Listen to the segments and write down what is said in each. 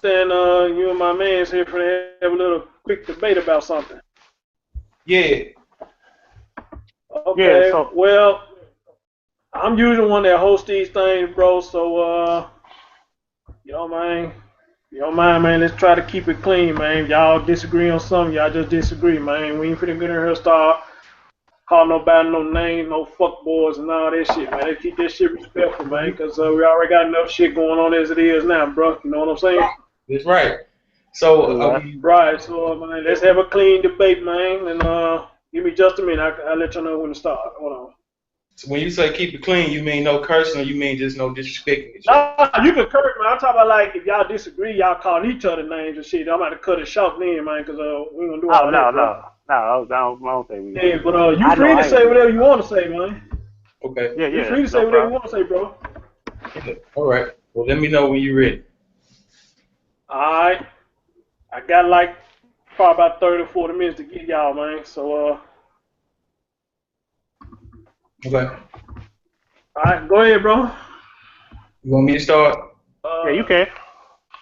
understand you and my man's here for to have a little quick debate about something. Yeah. Yeah, Okay, so well, I'm usually one that hosts these things, bro. So, you know, man, you don't mind, man. Let's try to keep it clean, man. If y'all disagree on something, y'all just disagree, man. We ain't finna get in here and start calling nobody no names, no fuck boys and all that shit, man. Let's keep that shit respectful, man, because we already got enough shit going on as it is now, bro. You know what I'm saying? That's right. So, yeah, Right. So, man, let's have a clean debate, man. And give me just a minute. I'll let you know when to start. Hold on. so when you say keep it clean, you mean no cursing or you mean just no disrespecting each other? No, you can curse, man. I'm talking about like if y'all disagree, y'all calling each other names and shit. I'm about to cut it short then, man, because we ain't gonna do oh all that, no, bro. no, no, I don't think we gonna Yeah, do but that. you I know free to I ain't say do whatever that. you want to say, man. Okay. Yeah, You yeah, free to no say whatever you problem. want to say, bro. Yeah. All right. Well, let me know when you're ready. All right. I got like probably about 30 or 40 minutes to get y'all, man. So, Okay. all right, go ahead, bro. You want me to start? Yeah, you Uh, can.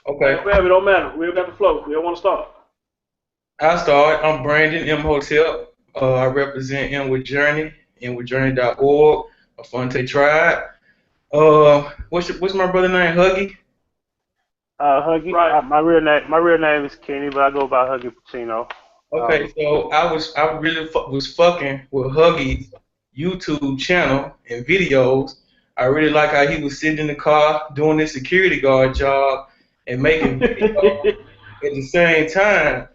Okay. whatever, it don't matter. We got the flow. We don't want to start. I'll start. I'm Brandon M. Hotel. I represent M with Journey, MWithJourney.org, a Fonte tribe. What's my brother name? Huggy? Huggy. Right. My real name is Kenny, but I go by Huggy Pacino. Okay, so I really was fucking with Huggy's YouTube channel and videos. I really like how he was sitting in the car doing his security guard job and making videos at the same time,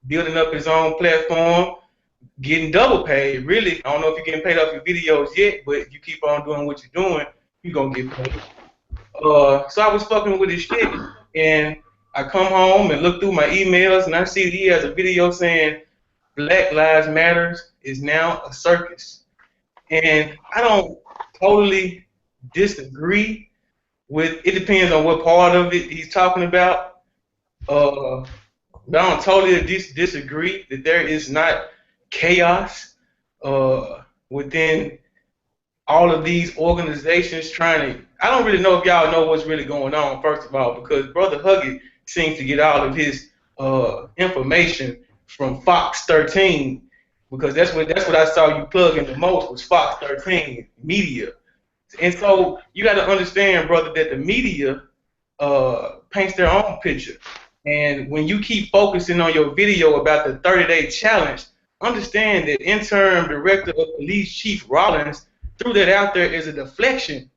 building up his own platform, getting double paid. Really, I don't know if you're getting paid off your videos yet, but if you keep on doing what you're doing, you're gonna get paid. So I was fucking with his shit, and I come home and look through my emails, and I see he has a video saying Black Lives Matters is now a circus. And I don't totally disagree with it. Depends on what part of it he's talking about. But I don't totally disagree that there is not chaos within all of these organizations trying to. I don't really know if y'all know what's really going on, first of all, because Brother Huggy seems to get all of his information from Fox 13, because that's what I saw you plugging the most was Fox 13 media. And so you got to understand, brother, that the media paints their own picture. And when you keep focusing on your video about the 30-day challenge, understand that interim director of police Chief Rollins threw that out there as a deflection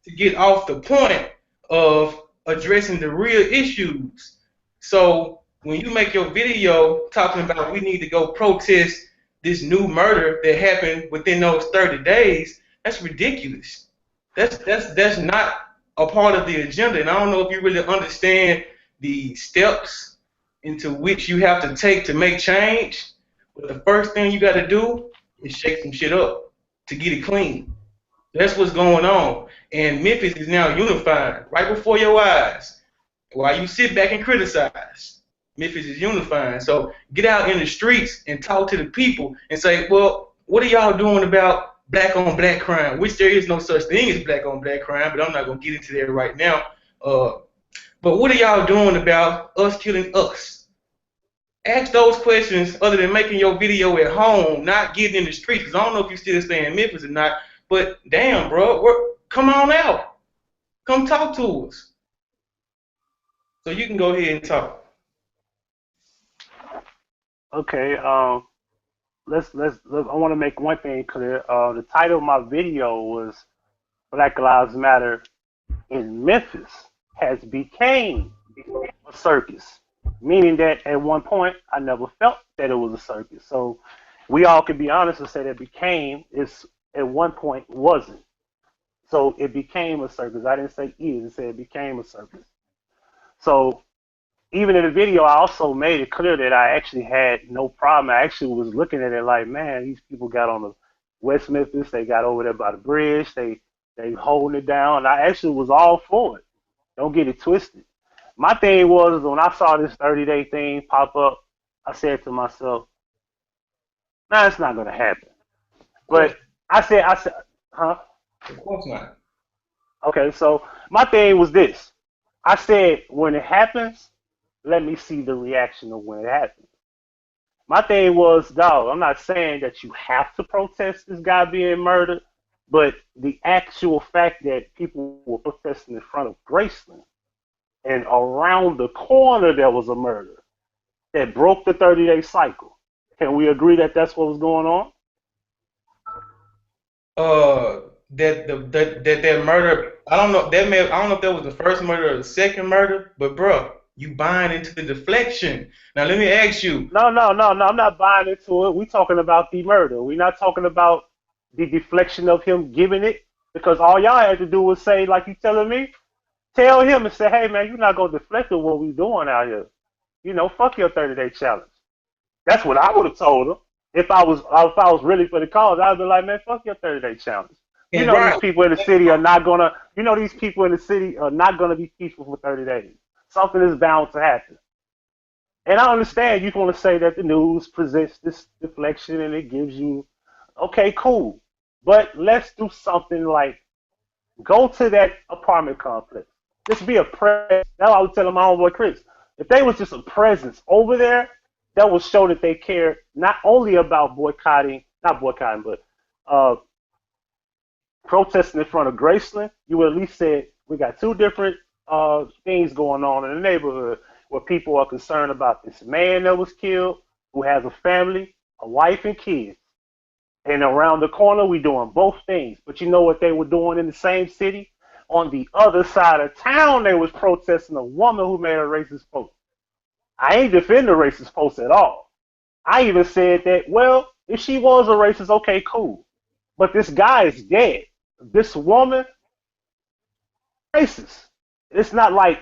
to get off the point of addressing the real issues. So when you make your video talking about we need to go protest this new murder that happened within those 30 days, that's ridiculous. That's not a part of the agenda. And I don't know if you really understand the steps into which you have to take to make change. But the first thing you got to do is shake some shit up to get it clean. That's what's going on. And Memphis is now unified right before your eyes. While you sit back and criticize, Memphis is unifying. So get out in the streets and talk to the people and say, well, what are y'all doing about black on black crime? Which there is no such thing as black on black crime, but I'm not going to get into that right now. But what are y'all doing about us killing us? Ask those questions other than making your video at home, not getting in the streets. Because I don't know if you still stay in Memphis or not, but damn, bro, come on out. Come talk to us. So you can go ahead and talk. Okay. I want to make one thing clear. The title of my video was Black Lives Matter in Memphis has became a circus, meaning that at one point I never felt that it was a circus. So we all can be honest and say that became is at one point wasn't. So it became a circus. I didn't say is. I said it became a circus. So even in the video, I also made it clear that I actually had no problem. I actually was looking at it like, man, these people got on the West Memphis. They got over there by the bridge. They holding it down. And I actually was all for it. Don't get it twisted. My thing was when I saw this 30-day thing pop up, I said to myself, nah, it's not gonna happen. Of course, But I said, huh? of course not. Okay, so my thing was this. I said when it happens, let me see the reaction of when it happens. My thing was, dog, I'm not saying that you have to protest this guy being murdered, but the actual fact that people were protesting in front of Graceland and around the corner there was a murder that broke the 30-day cycle. Can we agree that that's what was going on? That murder, I don't know I don't know if that was the first murder or the second murder, but bro, you buying into the deflection. Now let me ask you. No. I'm not buying into it. We talking about the murder. We're not talking about the deflection of him giving it, because all y'all had to do was say, like you telling me, tell him and say, hey man, you're not gonna deflect what we doing out here. You know, fuck your 30-day challenge. That's what I would have told him if I was really for the cause. I'd be like, man, fuck your 30-day challenge. You And know these right, people in the city are not gonna. You know these people in the city are not gonna be peaceful for 30 days. Something is bound to happen. And I understand you want to say that the news presents this deflection and it gives you, okay, cool. But let's do something like go to that apartment complex. Just be a presence. Now I was telling my homeboy Chris, if they was just a presence over there, that would show that they care not only about not boycotting, but uh, protesting in front of Graceland. You would at least say we got two different things going on in the neighborhood where people are concerned about this man that was killed, who has a family, a wife and kids. And around the corner, we doing both things. But you know what they were doing in the same city? On the other side of town, they was protesting a woman who made a racist post. I ain't defend the racist post at all. I even said that, well, if she was a racist, okay, cool. But this guy is dead. This woman, racist. It's not like,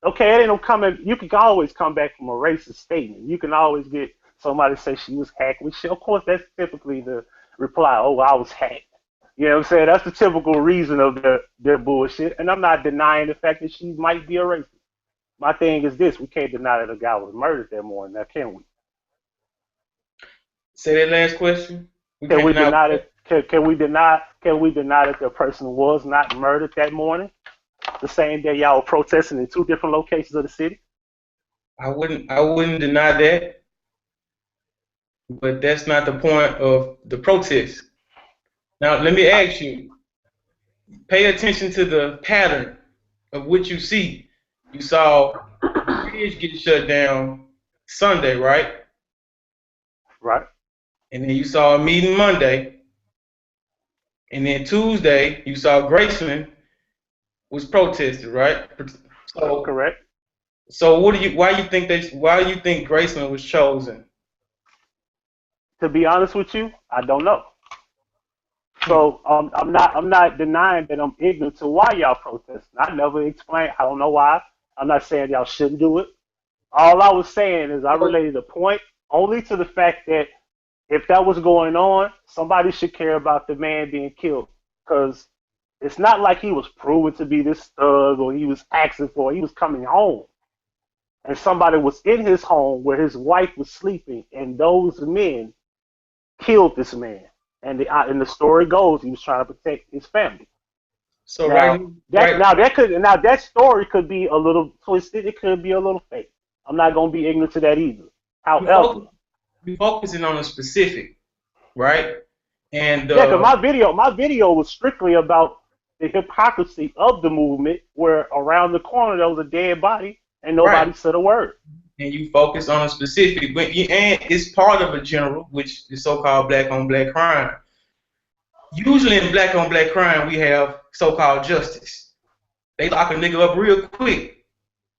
okay, it ain't no coming. You can always come back from a racist statement. You can always get somebody to say she was hacked. Which, of course, that's typically the reply. Oh, I was hacked. You know what I'm saying? That's the typical reason of their bullshit. And I'm not denying the fact that she might be a racist. My thing is this: we can't deny that a guy was murdered that morning. Now, can we? say that last question. We Can can't we deny. deny that? Can we deny that the person was not murdered that morning? The same day y'all were protesting in two different locations of the city. I wouldn't deny that, but that's not the point of the protest. Now let me ask you. Pay attention to the pattern of what you see. You saw the bridge get shut down Sunday, right? Right. And then you saw a meeting Monday. And then Tuesday, you saw Graceland was protested, right? So, Correct. so why do you think Graceland was chosen? To be honest with you, I don't know. Hmm. So I'm not denying that I'm ignorant to why y'all protesting. I never explained. I don't know why. I'm not saying y'all shouldn't do it. All I was saying is I So, related the point only to the fact that if that was going on, somebody should care about the man being killed. Because it's not like he was proven to be this thug or he was asking for it. He was coming home. And somebody was in his home where his wife was sleeping, and those men killed this man. And the story goes he was trying to protect his family. so Now right, that right. now that could now that story could be a little twisted. It could be a little fake. I'm not gonna be ignorant to that either. You However, focus, you focusing on a specific, right? And yeah, because my video was strictly about the hypocrisy of the movement, where around the corner there was a dead body and right. nobody said a word. And you focus on a specific, and it's part of a general, which is so-called black on black crime. Usually in black on black crime, we have so-called justice. They lock a nigga up real quick,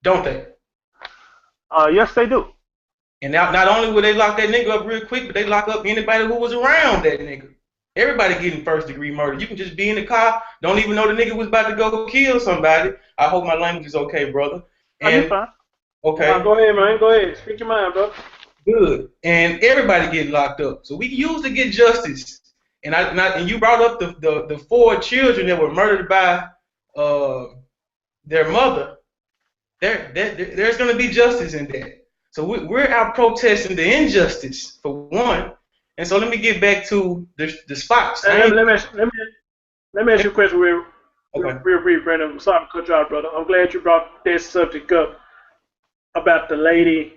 don't they? Yes, they do. And now, not only will they lock that nigga up real quick, but they lock up anybody who was around that nigga. Everybody getting first degree murder. You can just be in the car, don't even know the nigga was about to go kill somebody. I hope my language is okay, brother. Oh, you And fine. Nah, okay, go ahead, man. Go ahead. Speak your mind, bro. good. And everybody getting locked up. So we usually get justice. And you brought up the four children that were murdered by uh, their mother. There's going to be justice in that. So we're out protesting the injustice for one. And so let me get back to the spots. And let me ask you a question Okay. real brief, Brandon. I'm sorry to cut you out, brother. I'm glad you brought that subject up. about the lady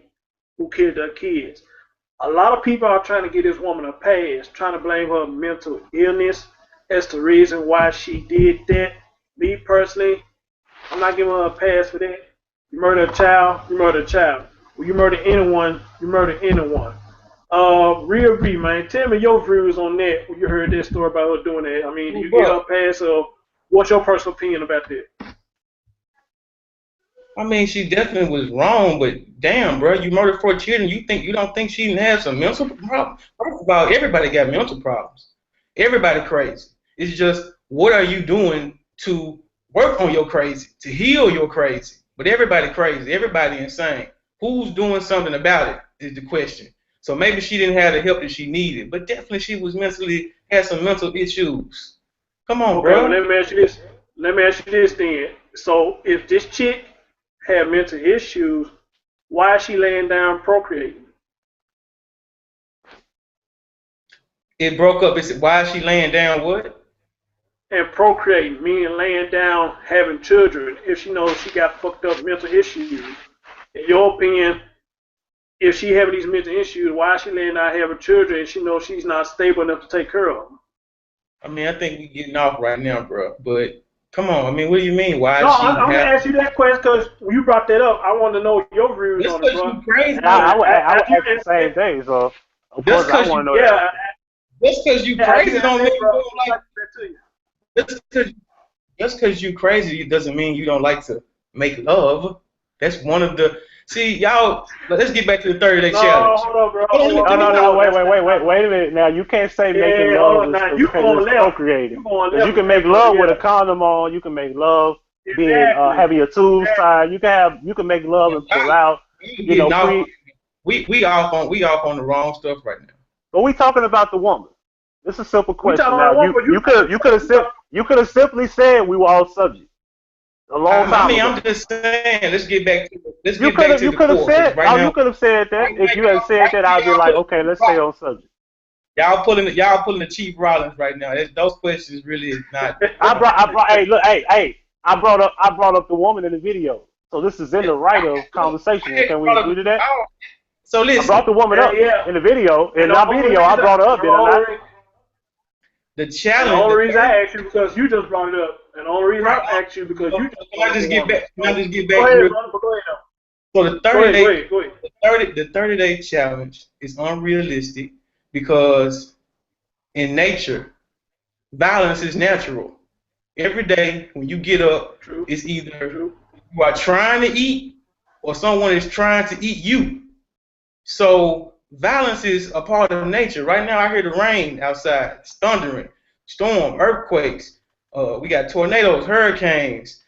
who killed her kids. A lot of people are trying to get this woman a pass, trying to blame her mental illness as the reason why she did that. Me personally, I'm not giving her a pass for that. You murder a child, you murder a child. When you murder anyone, you murder anyone. Real V, man, tell me your views on that when you heard that story about her doing that. I mean, do you give her a pass, or what's your personal opinion about that? I mean, she definitely was wrong, but damn, bro, you murdered 4 children. You don't think she didn't have some mental problems? First of all, everybody got mental problems. Everybody crazy. It's just what are you doing to work on your crazy, to heal your crazy? But everybody crazy, everybody insane. Who's doing something about it is the question. So maybe she didn't have the help that she needed, but definitely she was had some mental issues. Come on, Okay, well, bro. let me ask you this. Let me ask you this then. So, if this chick had mental issues, why is she laying down procreating? It broke up. It's why is she laying down what? And procreating, meaning laying down, having children, if she knows she got fucked up mental issues. In your opinion, if she having these mental issues, why is she laying down having children and she knows she's not stable enough to take care of them? I mean, I think we getting off right now, bro. But come on, I mean, what do you mean? Why No, is she I'm gonna have? ask you that question because when you brought that up, I want to know your views Just on it, because bro. you crazy, And So I would after you ask the answer same that, thing. So of just course I because want to you, know that. yeah, just because you yeah, after you crazy don't answer mean that, you bro, don't I'd like. like to say to you. Just because you crazy doesn't mean you don't like to make love. That's one of the. See, y'all. Let's get back to the 30-day No, challenge. hold on, bro. Hold on, Hold No, on. let me no, talk. no. No, Wait, that's wait, not wait, wait, how. wait a minute. Now you can't say making Yeah, hold love on. is Now is you procreating, going because you left can with make that, bro. love with a Yeah, condom on. You can make love being exactly, having your tubes exactly. tied. You can make love and pull I, out. we You know, getting off. pre. We off on the wrong stuff right now. But we talking about the woman. This is a simple We talking question. Now about one, but you could have simply said we were all subject a long I time mean, ago. I'm just saying. Let's get back to You the could have core because said, right oh, now, you could have said that. right now, If you had said that, I'd be like, okay, let's stay on subject. y'all pulling the Chief Rollins right now. Those questions really is not. Hey, look, hey, I brought up the woman in the video. So this is in the right of conversation. And can we agree to that? So I brought listen, the woman yeah, up yeah. in the video. In And my video, I brought her up, did I not? the the challenge, only the reason third. I asked you because you just brought it up. And the only reason Right. I asked you because you just Can brought I up a just get woman. back? Can I So just get go back ahead, real? brother. But go ahead now. So the Go 30 ahead, go day, ahead, go ahead. the 30-day challenge is unrealistic because in nature, violence is natural. Every day when you get up, True, it's either true. you are trying to eat or someone is trying to eat you. So violence is a part of nature. Right now, I hear the rain outside. It's thundering, storm, earthquakes. We got tornadoes, hurricanes.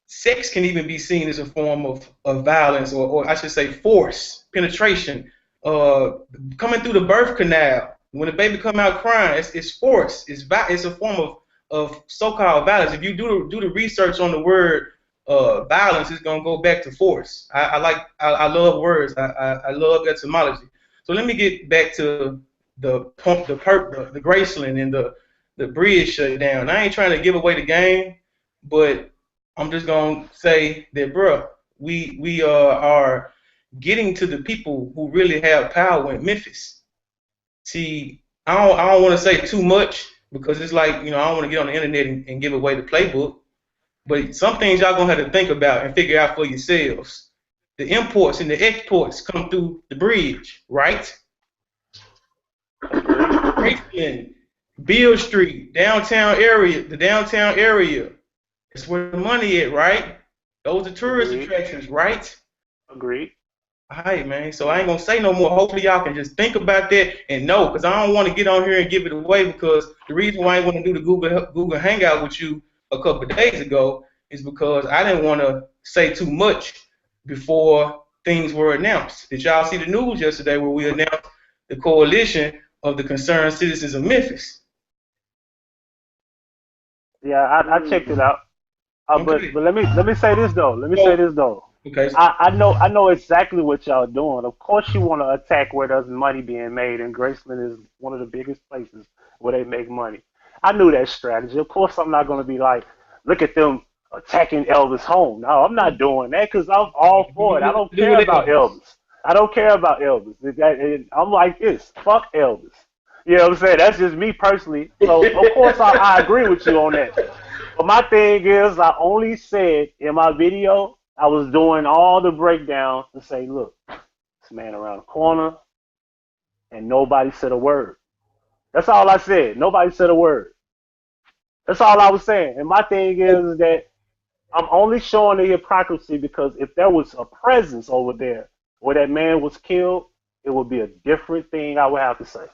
Sex can even be seen as a form of violence, or I should say force, penetration. Uh, Coming through the birth canal, when a baby come out crying, it's force. It's a form of so-called violence. If you do the research on the word violence, it's gonna go back to force. I love words. I love etymology. So let me get back to the Graceland and the bridge shut down. I ain't trying to give away the game, but I'm just gonna say that, bro, we are getting to the people who really have power in Memphis. See, I don't want to say too much because it's like, I don't want to get on the internet and give away the playbook. But some things y'all gonna have to think about and figure out for yourselves. The imports and the exports come through the bridge, right? Agreed. Graceland, Beale Street, the downtown area. That's where the money at, right? Those are tourist Agreed. attractions, right? Agreed. All right, man. So I ain't gonna say no more. Hopefully y'all can just think about that and know, because I don't want to get on here and give it away. Because the reason why I want to do the Google Hangout with you a couple of days ago is because I didn't want to say too much before things were announced. Did y'all see the news yesterday where we announced the coalition of the concerned citizens of Memphis? Yeah, I checked it out. Okay. But let me say this though. Let me say So this though. okay. I know exactly what y'all doing. Of course you want to attack where there's money being made, and Graceland is one of the biggest places where they make money. I knew that strategy. Of course I'm not gonna be like, look at them attacking Elvis' home. No, I'm not doing that because I'm all for it. I don't Do care with about Elvis. Elvis. I don't care about Elvis. I'm like this. Fuck Elvis. You know what I'm saying? That's just me personally. So of course I agree with you on that. But my thing is, I only said in my video, I was doing all the breakdowns to say, look, this man around the corner, and nobody said a word. That's all I said. Nobody said a word. That's all I was saying. And my thing is that I'm only showing the hypocrisy because if there was a presence over there where that man was killed, it would be a different thing I would have to say.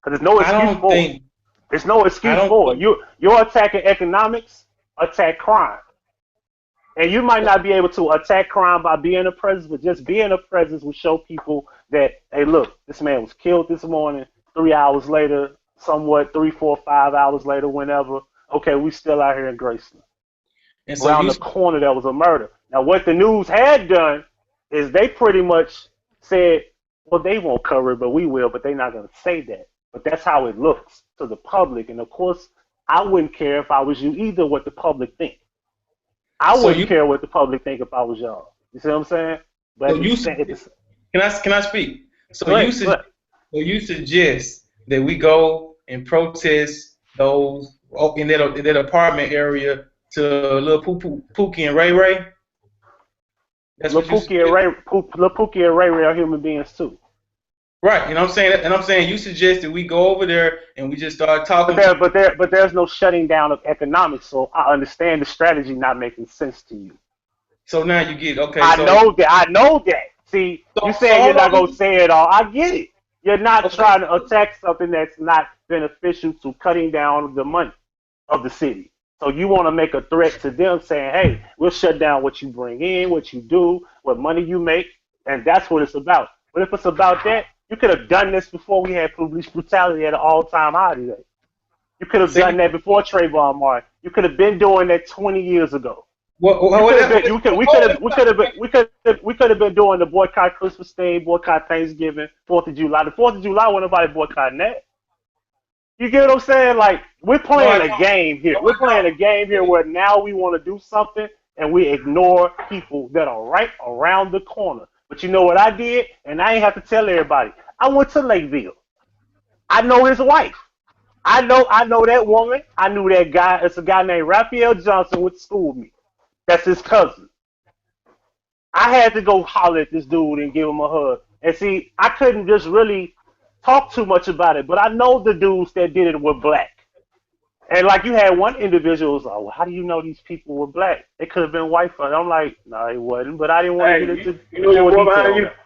Because there's no I excuse don't for it. think. There's no I excuse don't for it. think. You're attacking economics, attack crime. And you might not be able to attack crime by being a presence, but just being a presence will show people that, hey, look, this man was killed this morning, 3 hours later, somewhat 3, 4, 5 hours later, whenever. Okay, we still out here in Graceland. And so Around you. the corner, there was a murder. Now, what the news had done is they pretty much said, well, they won't cover it, but we will, but they're not going to say that. But that's how it looks to the public. And of course, I wouldn't care if I was you either what the public think. I So wouldn't you. care what the public think if I was y'all. You see what I'm saying? But So at the you. same, Can I speak? So go ahead, go ahead. So you suggest that we go and protest those in that apartment area to little Pookie and Ray Ray? That's Lil what you Pookie and suggest? Ray Ray are human beings too. Right, you know what I'm saying? And I'm saying you suggest that we go over there and we just start But talking to. there's no shutting down of economics. So I understand the strategy not making sense to you. So now you get, okay, I so know that. I know that. See, you so saying you're hold not gonna on. say it all. I get it. You're not Okay. trying to attack something that's not beneficial to cutting down the money of the city. So you want to make a threat to them, saying, "Hey, we'll shut down what you bring in, what you do, what money you make," and that's what it's about. But if it's about that, you could have done this before we had police brutality at an all-time high today. You could have done See, that before Trayvon Martin. You could have been doing that 20 years ago. You what could have been. We could have been doing the boycott Christmas Day, boycott Thanksgiving, 4th of July. The 4th of July, wasn't nobody boycotting that. You get what I'm saying? Like we're no, I playing a don't. game here. No, We're I playing a game here don't. where now we want to do something and we ignore people that are right around the corner. But you know what I did? And I ain't have to tell everybody. I went to Lakeville. I know his wife. I know that woman. I knew that guy. It's a guy named Raphael Johnson went to school with me. That's his cousin. I had to go holler at this dude and give him a hug. And see, I couldn't just really talk too much about it, but I know the dudes that did it were black. And like you had one individual was like, well, how do you know these people were black? It could have been white folks. I'm like, no, it wasn't, but I didn't want to Hey, get into you know your more boy detail behind on you? that.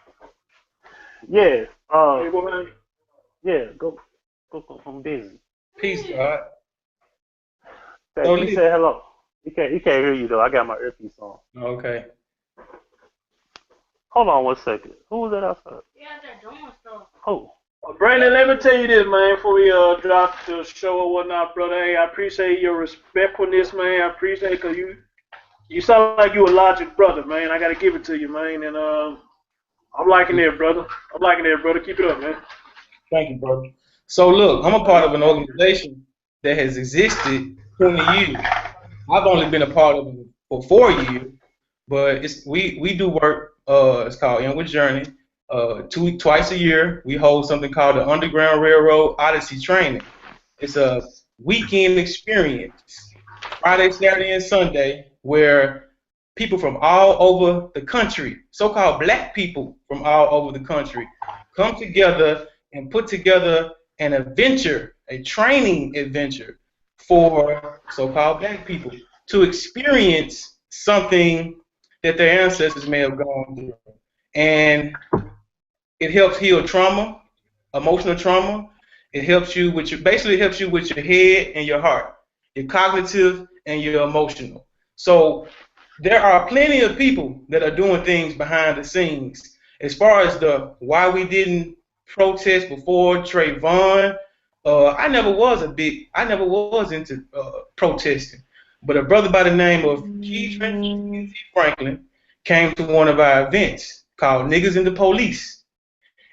Yeah, You know your boy behind you? yeah, go. I'm busy. Peace, God. Say, So he said hello. He can't hear you though. I got my earpiece on. okay. Hold on 1 second. Who was that outside? Yeah, they're doing stuff. Oh, Brandon, let me tell you this, man, before we drop the show or whatnot, brother. Hey, I appreciate your respectfulness, man. I appreciate it because you sound like you a logic brother, man. I got to give it to you, man. And I'm liking it, brother. I'm liking it, brother. Keep it up, man. Thank you, brother. So look, I'm a part of an organization that has existed 20 years. I've only been a part of it for 4 years, but we do work. It's called Inward Journey. Twice a year, we hold something called the Underground Railroad Odyssey Training. It's a weekend experience, Friday, Saturday, and Sunday, where people from all over the country, so-called black people from all over the country, come together and put together an adventure, a training adventure for so-called black people to experience something that their ancestors may have gone through. And it helps heal trauma, emotional trauma. It helps you with basically helps you with your head and your heart, your cognitive and your emotional. So there are plenty of people that are doing things behind the scenes. As far as the why we didn't protest before Trayvon, I never was into protesting. But a brother by the name of Keith Franklin came to one of our events called Niggas in the Police.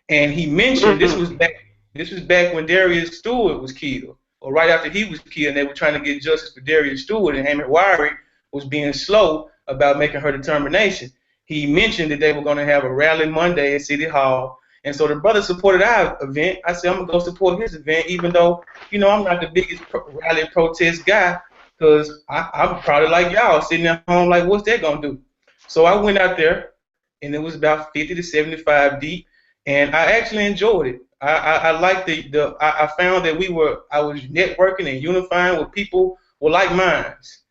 And he mentioned this was back when Darius Stewart was killed, or right after he was killed, and they were trying to get justice for Darius Stewart and Emmett Wiry was being slow about making her determination. He mentioned that they were going to have a rally Monday at City Hall. And so the brother supported our event. I said, I'm going to go support his event, even though, I'm not the biggest rally protest guy, because I'm probably like y'all, sitting at home like, what's that going to do? So I went out there, and it was about 50 to 75 deep, and I actually enjoyed it. I liked I found that I was networking and unifying with people with like minds.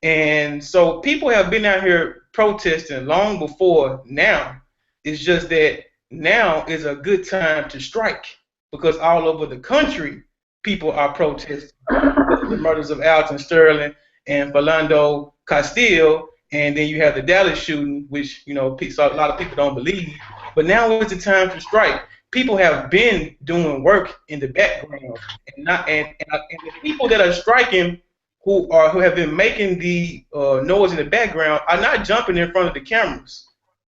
And so people have been out here protesting long before now. It's just that now is a good time to strike, because all over the country, people are protesting the murders of Alton Sterling and Philando Castile. And then you have the Dallas shooting, which, a lot of people don't believe. But now is the time to strike. People have been doing work in the background, and the people that are striking, who have been making the noise in the background, are not jumping in front of the cameras.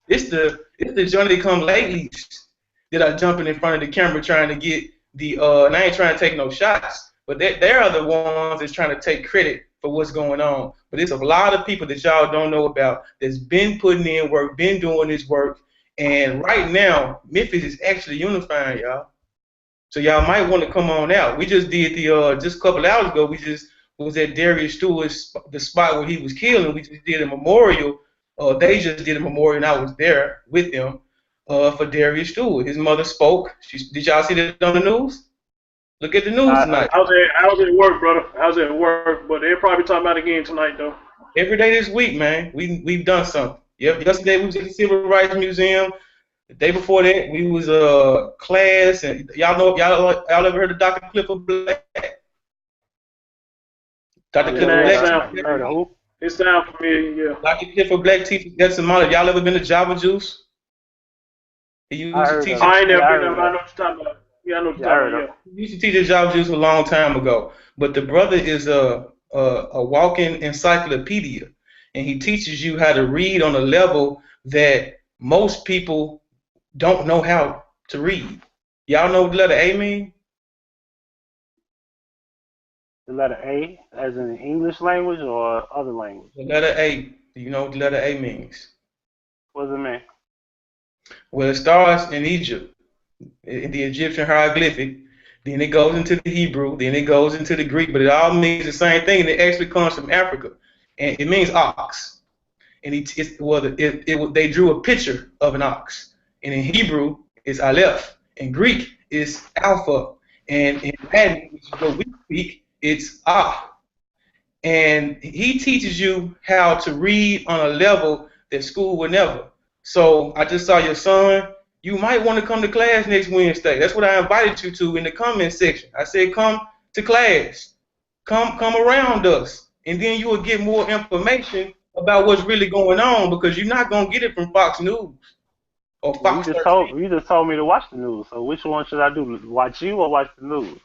It's the Johnny come latelys that are jumping in front of the camera trying to get and I ain't trying to take no shots, but they are the ones that's trying to take credit for what's going on. But it's a lot of people that y'all don't know about that's been putting in work, been doing this work, and right now Memphis is actually unifying, y'all. So y'all might want to come on out. We just did just a couple hours ago. We just was at Darius Stewart's, the spot where he was killed, and we just did a memorial. They just did a memorial, and I was there with them for Darius Stewart. His mother spoke. Did y'all see that on the news? Look at the news tonight. I was at work, brother. I was at work, but they'll probably talk about it again tonight, though. Every day this week, man, we've done something. Yep. Yesterday we was at the Civil Rights Museum. The day before that, we was class, and y'all ever heard of Dr. Clifford Black? Dr. Clifford Black. It sounds familiar, yeah. Dr. Clifford Black teaches Guatemala. Y'all ever been to Java Juice? He used to teach. I ain't never been there, but I know what you're talking about. Yeah, I know what you're talking about. He used to teach at Java Juice a long time ago. But the brother is a walking encyclopedia, and he teaches you how to read on a level that most people don't know how to read. Y'all know what the letter A mean? The letter A, as in the English language or other language? The letter A. Do you know what the letter A means? What does it mean? Well, it starts in Egypt, in the Egyptian hieroglyphic. Then it goes into the Hebrew. Then it goes into the Greek. But it all means the same thing, and it actually comes from Africa. And it means ox. And they drew a picture of an ox. And in Hebrew, it's Aleph. In Greek, it's Alpha. And in Latin, which is what we speak, it's Ah. And he teaches you how to read on a level that school would never. So I just saw your son. You might want to come to class next Wednesday. That's what I invited you to in the comment section. I said, come to class. Come around us. And then you will get more information about what's really going on, because you're not going to get it from Fox News. Or Fox you just told me to watch the news. So which one should I do? Watch you or watch the news?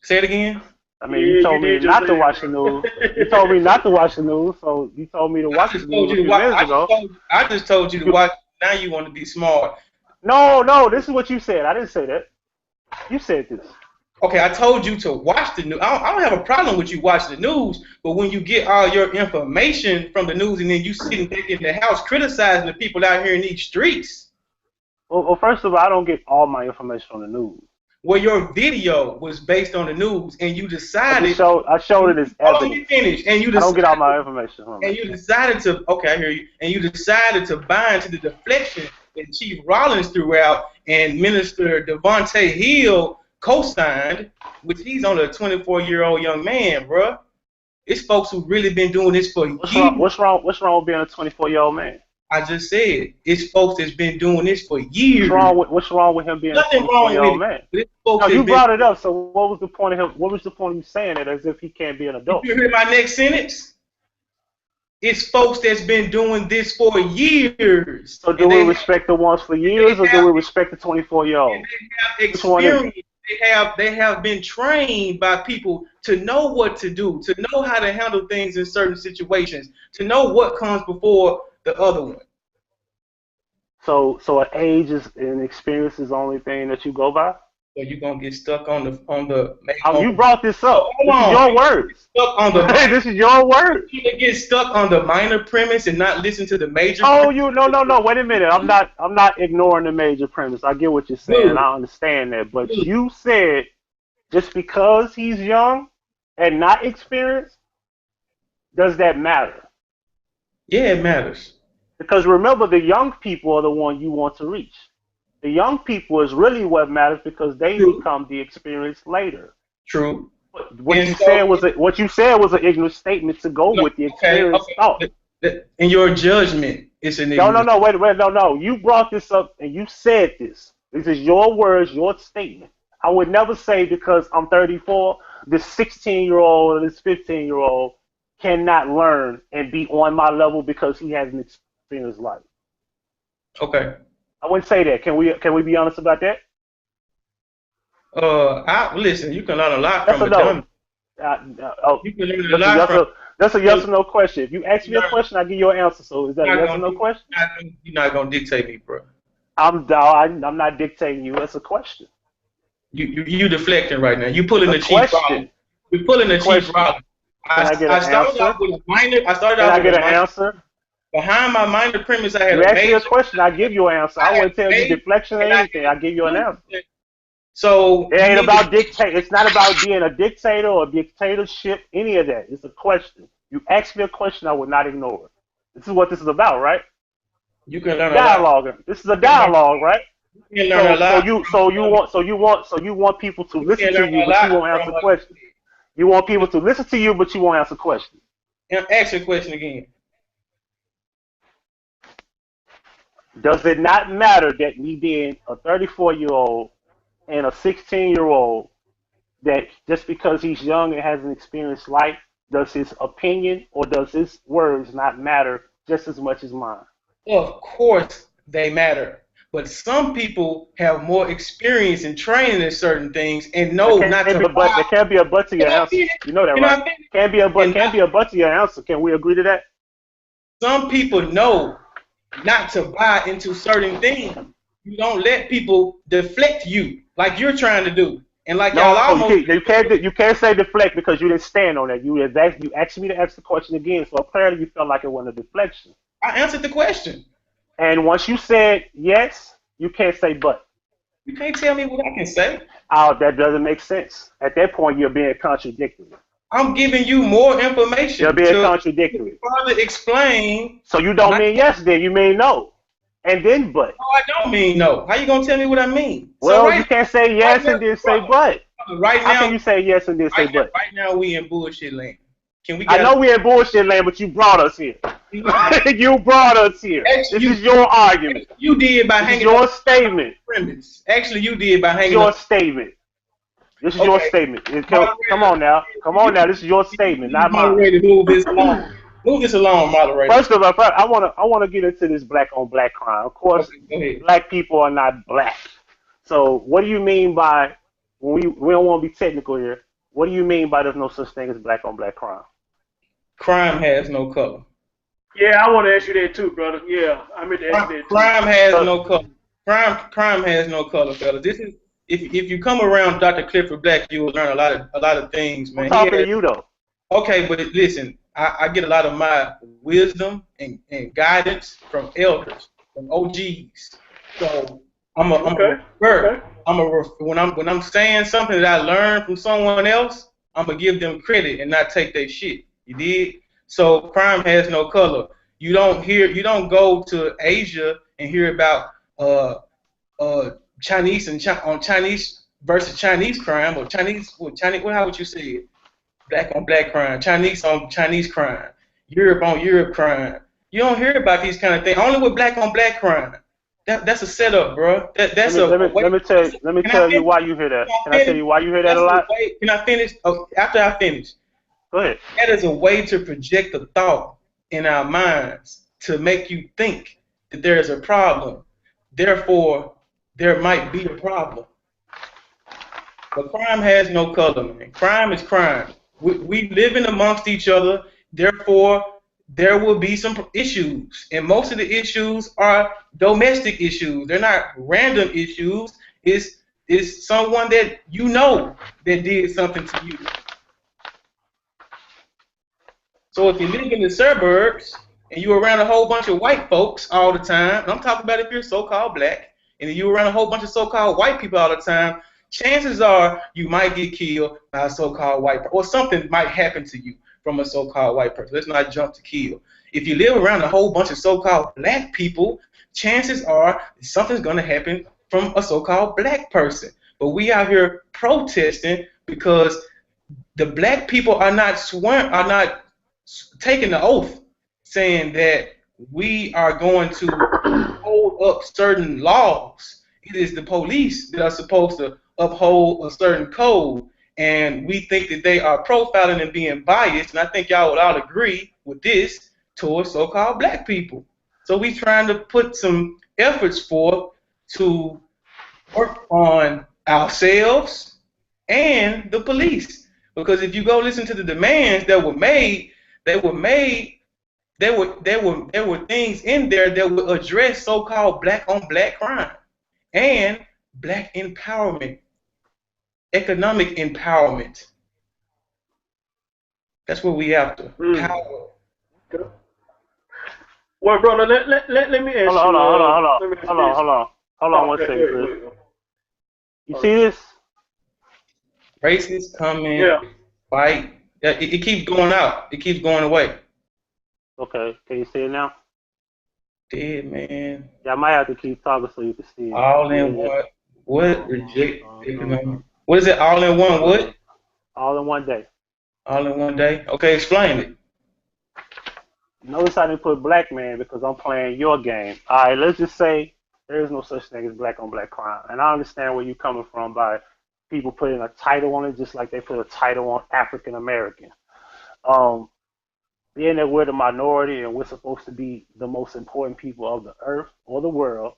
Say it again. I mean, you told me not to watch the news. You told me not to watch the news, so you told me to watch the news a few minutes ago. I just told you to watch. Now you want to be smart. No, this is what you said. I didn't say that. You said this. Okay, I told you to watch the news. I don't have a problem with you watching the news, but when you get all your information from the news and then you sitting back in the house criticizing the people out here in these streets. Well, first of all, I don't get all my information on the news. Well, your video was based on the news, and you decided. I showed it as evidence. Let me finish. And you decided, I don't get all my information from it. And you decided to. Okay, I hear you. And you decided to buy into the deflection that Chief Rollins threw out, and Minister Devontae Hill co-signed, which he's only a 24-year-old young man, bruh. It's folks who've really been doing this for years. What's wrong with being a 24-year-old man? I just said it's folks that's been doing this for years. What's wrong with him being Nothing a 24-year-old man? No, you brought it up. So what was the point of him? What was the point of you saying it as if he can't be an adult? Did you hear my next sentence? It's folks that's been doing this for years. So do we respect the ones for years, or do we respect the 24-year-old? They have experience. They have been trained by people to know what to do, to know how to handle things in certain situations, to know what comes before the other one. So an age and experience is the only thing that you go by? So you're gonna get stuck on the You brought this up. hold This is on. your words. Stuck on the minor, This is your words. you get stuck on the minor premise and not listen to the major Oh, premise. no. Wait a minute. I'm not ignoring the major premise. I get what you're saying. Good. I understand that. But Good. you said just because he's young and not experienced, does that matter? Yeah, it matters. Because remember, the young people are the one you want to reach. The young people is really what matters because they True. become the experience later. True. What And you so, said was an ignorant statement to go with the experience thought. In your judgment, it's an No, ignorance. wait, no. You brought this up and you said this. This is your words, your statement. I would never say because I'm 34, this 16-year-old or this 15-year-old cannot learn and be on my level because he hasn't experienced life. Okay. I wouldn't say that. Can we be honest about that? Listen. You can learn a lot That's from a a no. dummy. Oh, You can learn a lot from. that's a yes or no question. If you ask me a question, I give you an answer. So is that a yes or no question? You're not gonna dictate me, bro. I'm not dictating you. It's a question. You deflecting right now. You pulling A the cheap question. problem. You're pulling the cheap Question. problem. Can I get I an started answer? off with a minor. I started Can off I with get a an minor. answer? Behind my minor premise, I had You a ask me major. a question, I give you an answer. I wouldn't tell you deflection or and I anything. I give you an answer. So It you ain't need about to, dictate. It's not about being a dictator or dictatorship. Any of that. It's a question. You ask me a question, I would not ignore it. This is what this is about, right? you can learn a lot. Dialogue. This is a dialogue, right? You can learn a lot. You want people to You listen can to learn you, a but you lot won't from answer questions. You want people to listen to you, but you won't answer questions. ask your question again. Does it not matter that me being a 34-year-old and a 16-year-old, that just because he's young and hasn't experienced life, does his opinion or does his words not matter just as much as mine? Of course, they matter. But some people have more experience in training in certain things and know not to There buy. can't be a but to your Can I answer. finish? You know that, Can right? I finish? Can't be a but. And Can't be a but to your answer. Can we agree to that? some people know not to buy into certain things. You don't let people deflect you like you're trying to do. And like y'all No, almost you can't say deflect because you didn't stand on that. You asked me to ask the question again, so apparently you felt like it wasn't a deflection. I answered the question. And once you said yes, you can't say but. You can't tell me what I can say. Oh, that doesn't make sense. At that point, you're being contradictory. I'm giving you more You're information being to contradictory. further explain. So you don't mean yes, then you mean no, and then but. No, I don't mean no. How you gonna tell me what I mean? Well, you can't say yes and then say but. Right How now, can you say yes and then say but? right now we in bullshit land. Can we I get? know we're in bullshit land, but you brought us here. You brought us here. Actually, This is your argument. You did by This is hanging your on statement. premise. Actually, you did by This is hanging your on. statement. This is your statement. Come on now. Come on now. This is your statement, not mine. Moderator, move this along. Move this along, moderator. First of all, I wanna get into this black on black crime. Of course, Okay, go ahead. black people are not black. So what do you mean by when we don't want to be technical here? What do you mean by there's no such thing as black on black crime? Crime has no color. Yeah, I want to ask you that too, brother. Yeah, I meant to ask you that too. Crime has no color. Crime has no color, fellas. This is if you come around Dr. Clifford Black, you will learn a lot of things, man. I'm talking to you though. Okay, but listen, I get a lot of my wisdom and guidance from elders, from OGs. So when I'm saying something that I learned from someone else, I'm gonna give them credit and not take their shit. You did? So crime has no color. You don't go to Asia and hear about Chinese on Chinese versus Chinese crime or Chinese how would you say it? Black on black crime, Chinese on Chinese crime, Europe on Europe crime. You don't hear about these kind of things. Only with black on black crime. That's a setup, bro. Let me tell you why you hear that. Can I tell you why you hear that a lot? Can I finish? Oh, after I finish. Go ahead. That is a way to project a thought in our minds to make you think that there is a problem. Therefore, there might be a problem. But crime has no color, man. Crime is crime. We live in amongst each other. Therefore, there will be some issues. And most of the issues are domestic issues. They're not random issues. It's It's someone that you know that did something to you. So if you live in the suburbs and you're around a whole bunch of white folks all the time, and I'm talking about if you're so-called black, and you're around a whole bunch of so-called white people all the time, chances are you might get killed by a so-called white person, or something might happen to you from a so-called white person. Let's not jump to kill. If you live around a whole bunch of so-called black people, chances are something's going to happen from a so-called black person. But we out here protesting because the black people are not taking the oath saying that we are going to hold up certain laws. It is the police that are supposed to uphold a certain code, and we think that they are profiling and being biased, and I think y'all would all agree with this, towards so-called black people. So we trying to put some efforts forth to work on ourselves and the police. Because if you go listen to the demands that were made, there were things in there that would address so-called black on black crime and black empowerment, economic empowerment. That's what we have to power. Well, brother, let me ask you. Hold on one second, Chris. You see this? Racists come in, fight. It keeps going out. It keeps going away. Okay, can you see it now? Dead man. Yeah, I might have to keep talking so you can see it. All in one. What? Reject. What is it? All in one what? All in one day. All in one day? Okay, explain it. Notice I didn't put black man because I'm playing your game. All right, let's just say there is no such thing as black on black crime. And I understand where you're coming from by people putting a title on it just like they put a title on African American. Being that we're the minority and we're supposed to be the most important people of the earth or the world,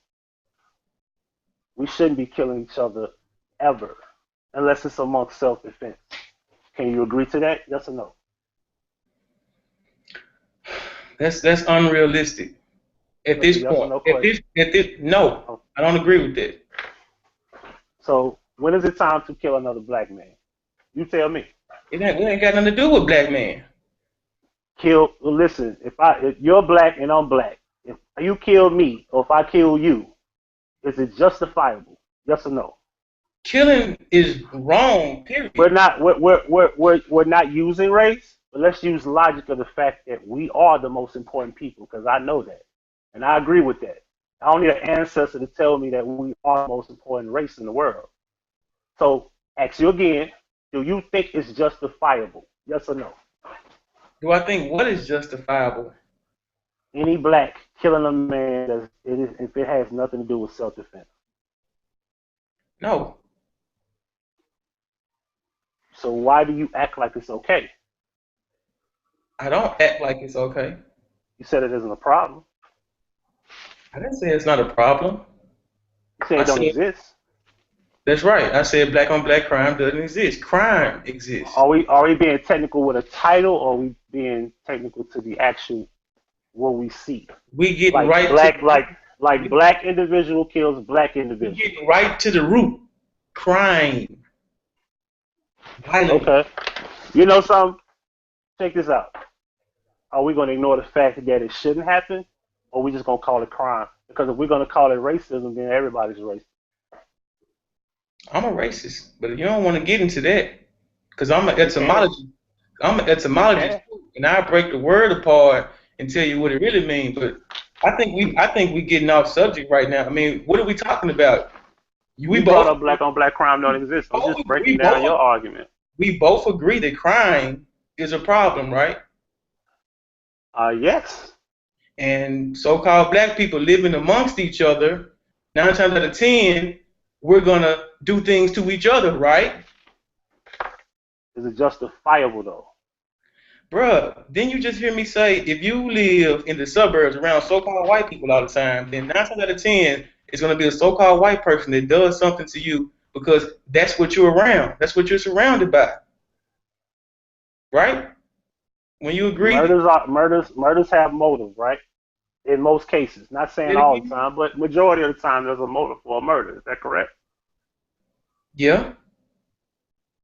we shouldn't be killing each other ever unless it's amongst self-defense. Can you agree to that? Yes or no? That's unrealistic. At this point. No, I don't agree with that. So when is it time to kill another black man? You tell me. We ain't got nothing to do with black man. Listen, if you're black and I'm black, if you kill me or if I kill you, is it justifiable? Yes or no? Killing is wrong, period. We're not using race, but let's use logic of the fact that we are the most important people, because I know that. And I agree with that. I don't need an ancestor to tell me that we are the most important race in the world. So, ask you again, do you think it's justifiable? Yes or no? Do I think what is justifiable? Any black killing a man if it has nothing to do with self-defense? No. So why do you act like it's okay? I don't act like it's okay. You said it isn't a problem. I didn't say it's not a problem. You said it don't exist. That's right. I said black on black crime doesn't exist. Crime exists. Are we being technical with a title, or are we being technical to the actual what we see? We get like right black, to like black individual kills black individual. We get right to the root. Crime. Violence. Okay. You know something? Check this out. Are we going to ignore the fact that it shouldn't happen, or are we just going to call it crime? Because if we're going to call it racism, then everybody's racist. I'm a racist, but you don't want to get into that because I'm an etymologist. I'm an etymologist, and I break the word apart and tell you what it really means. But I think we getting off subject right now. I mean, what are we talking about? We brought up black on black crime don't exist. I'm just breaking down your argument. We both agree that crime is a problem, right? Yes. And so-called black people living amongst each other, 9 times out of 10, we're gonna do things to each other, right? Is it justifiable though? Bruh, didn't you just hear me say if you live in the suburbs around so-called white people all the time, then 9 times out of 10 it's gonna be a so-called white person that does something to you because that's what you're around. That's what you're surrounded by. Right? When you agree. Murders have motive, right? In most cases. Not saying all the time, but majority of the time there's a motive for a murder. Is that correct? Yeah.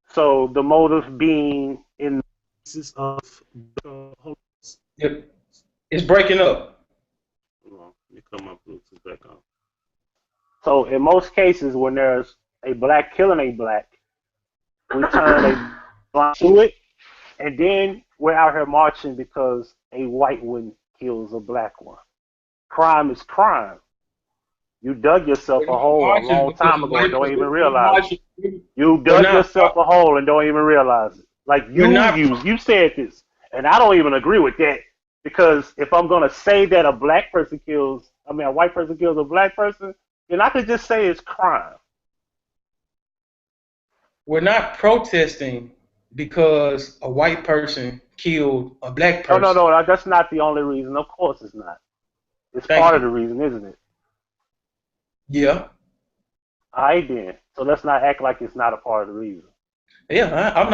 So the motive being in cases of Yep. It's breaking up. hold on, let me cut my Bluetooth back on. So in most cases, when there's a black killing a black, we turn a black to it, and then we're out here marching because a white one kills a black one. Crime is crime. You dug yourself We're a not hole a marching long because time the ago and white don't even person. We're realize it. marching. You We're dug not. yourself a hole and don't even realize it. Like We're not. you said this, and I don't even agree with that because if I'm gonna say that a white person kills a black person, then I could just say it's crime. We're not protesting because a white person killed a black No, no, person. no, that's not the only reason. Of course, it's not. It's Thank part of you. the reason, isn't it? Yeah. All right, then. So let's not act like it's not a part of the reason. Yeah. I'm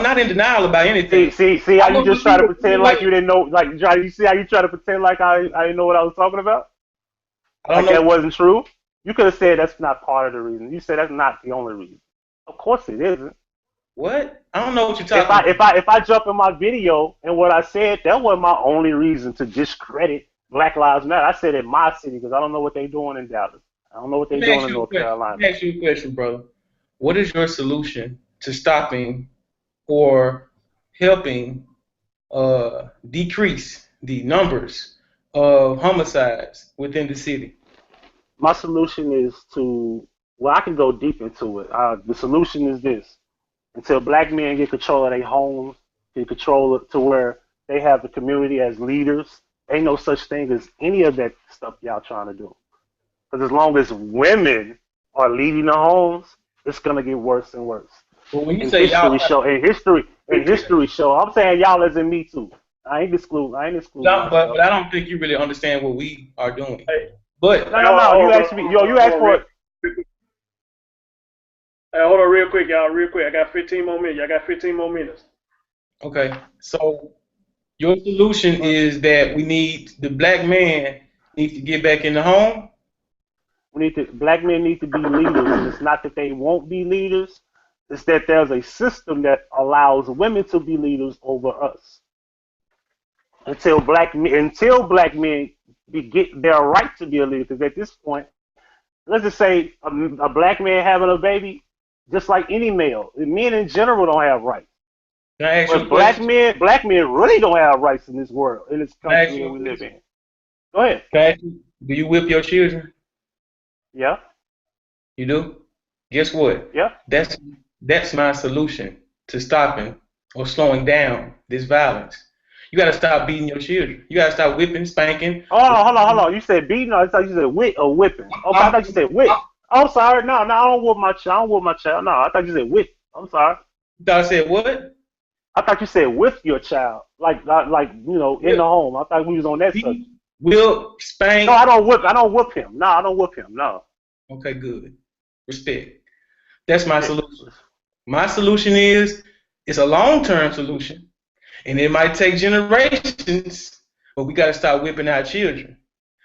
not in denial about See, anything. see, see how I you know just that try you to were pretend like you didn't know, like you see how you try to pretend like I didn't know what I was talking about, I don't like that know wasn't true. You could have said that's not part of the reason. You said that's not the only reason. Of course it isn't. what. I don't know what you're If talking I about. if I if I jump in my video and what I said, that wasn't my only reason to discredit Black Lives Matter. I said in my city because I don't know what they're doing in Dallas. I don't know what Let they're me doing ask in you a North question. Let Carolina. me ask you a question, brother. What is your solution to stopping or helping decrease the numbers of homicides within the city? My solution is to, well, I can go deep into it. The solution is this: until black men get control of their homes, get control to where they have the community as leaders, ain't no such thing as any of that stuff y'all trying to do. Because as long as women are leading the homes, it's gonna get worse and worse. But when you And say y'all, history show, I'm saying y'all as in me too. I ain't excluding myself. but I don't think you really understand what we are doing. Hey, But No, hey, no, no. hold You on, brother. asked me, yo, you Hold asked on real for quick. Hey, hold on real quick, y'all. Real quick. I got 15 more minutes. Y'all got 15 more minutes. okay, so your solution is that the black man needs to get back in the home. black men need to be leaders, and it's not that they won't be leaders. It's that there's a system that allows women to be leaders over us. Until black men get their right to be a leader, because at this point, let's just say a black man having a baby, just like any male, men in general don't have rights. Can I ask you a But question? black men really don't have rights in this world, in this Can I ask country you that a we live question? in. Go ahead. Can I ask you, do you whip your children? Yeah, You do? Guess what? yeah. That's that's my solution to stopping or slowing down this violence. You got to stop beating your children. You got to stop whipping, spanking. Hold on. You said beating? I thought you said whip or whipping. Okay, I I'm, thought you said whip. I'm sorry. No, no, I don't whoop my child. I don't whoop my child. No, I thought you said whip. I'm sorry. you thought I said what? I thought you said with your child, like in the Whip, home. I thought we was on that subject. beat, whip, No, spank. I don't whip. I don't whip him. No, I don't whip him. No. Okay, good. Respect. That's my Yeah. solution. My solution is it's a long-term solution, and it might take generations, but we got to start whipping our children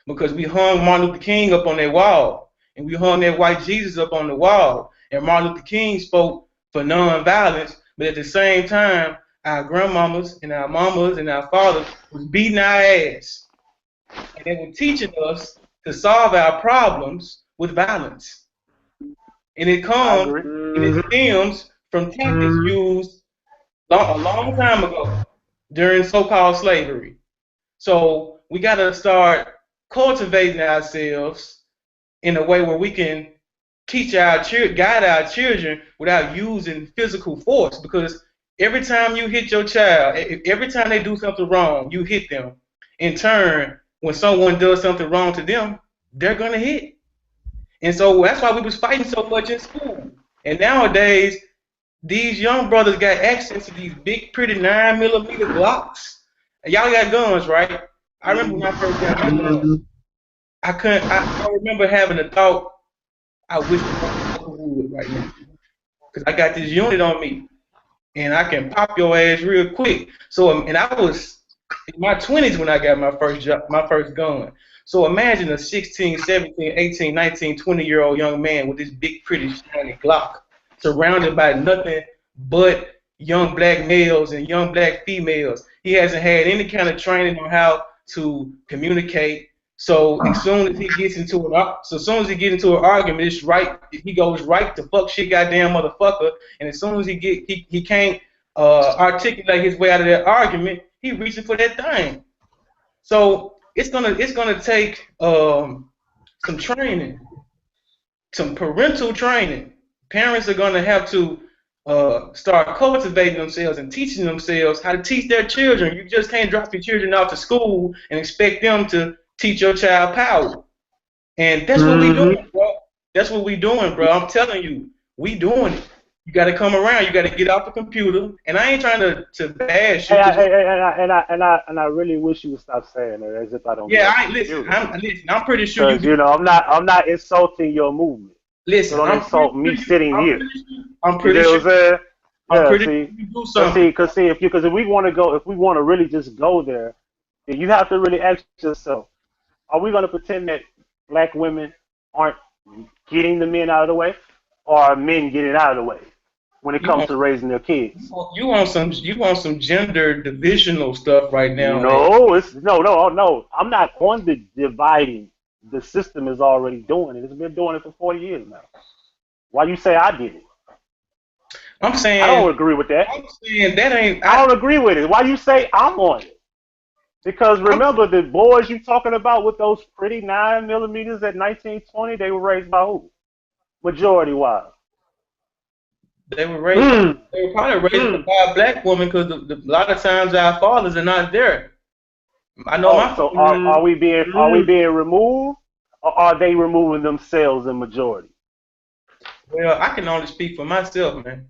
because we hung Martin Luther King up on that wall, and we hung that white Jesus up on the wall, and Martin Luther King spoke for nonviolence, but at the same time, our grandmamas and our mamas and our fathers was beating our ass, and they were teaching us to solve our problems with violence. And it I comes agree. and it stems from tactics used a long time ago during so-called slavery. So we got to start cultivating ourselves in a way where we can teach guide our children without using physical force. Because every time you hit your child, every time they do something wrong, you hit them. In turn, when someone does something wrong to them, they're gonna hit. And so that's why we was fighting so much in school. And nowadays, these young brothers got access to these big, pretty 9mm Glocks. And y'all got guns, right? I remember when I first got my gun. I couldn't. I remember having a thought. I wish the motherfucker would right now, because I got this unit on me, and I can pop your ass real quick. So, and I was in my 20s when I got my first gun. So imagine a 16, 17, 18, 19, 20-year-old young man with this big, pretty, shiny Glock. surrounded by nothing but young black males and young black females. He hasn't had any kind of training on how to communicate. So as soon as he gets into an argument, it's right. He goes right to fuck shit, goddamn motherfucker. And as soon as he can't articulate his way out of that argument, he reaching for that thing. So it's gonna take some training, some parental training. Parents are gonna have to start cultivating themselves and teaching themselves how to teach their children. You just can't drop your children off to school and expect them to teach your child power. And that's what we doing, bro. That's what we doing, bro. I'm telling you, we doing it. You got to come around. You got to get off the computer. And I ain't trying to bash you. And I really wish you would stop saying it as if I don't. Yeah, listen. I'm pretty sure you know, I'm not insulting your movement. Listen, so don't insult me sitting here. I'm pretty sure. You do something. Because if we want to really just go there, then you have to really ask yourself: are we going to pretend that black women aren't getting the men out of the way, or are men getting out of the way when it comes to raising their kids? You want some gender divisional stuff right now? No. I'm not on the dividing. The system is already doing it. It's been doing it for 40 years now. Why you say I did it? I'm saying I don't agree with that. I'm saying that ain't. I don't agree with it. Why you say I'm on it? Because remember, the boys you talking about with those pretty 9mm at 1920, they were raised by who? Majority wise. They were raised. They were probably raised by a black woman because a lot of times our fathers are not there. I know. So are we being removed, or are they removing themselves in majority? Well, I can only speak for myself, man.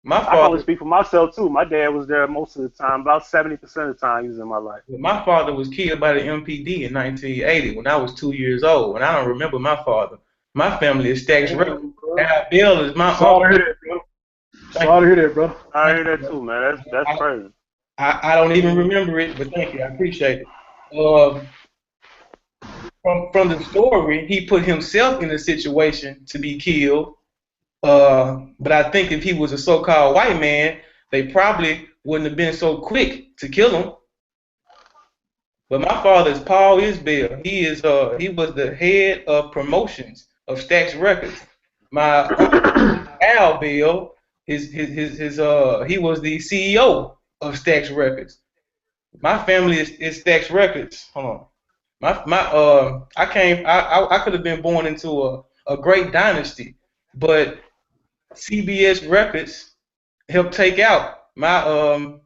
I can only speak for myself too. My dad was there most of the time. About 70% of the time he was in my life. My father was killed by the MPD in 1980 when I was 2 years old, and I don't remember my father. My family is Stacks Records. Al Bill is my uncle. Sorry to hear that, bro. I hear that too, man. That's crazy. I don't even remember it, but thank you. I appreciate it. From the story, he put himself in a situation to be killed. But I think if he was a so-called white man, they probably wouldn't have been so quick to kill him. But my father is Paul Isbell. He was the head of promotions of Stax Records. My uncle Al Bill, he was the CEO of Stax Records. My family is Stax Records. Hold on. I could have been born into a great dynasty, but CBS Records helped take out my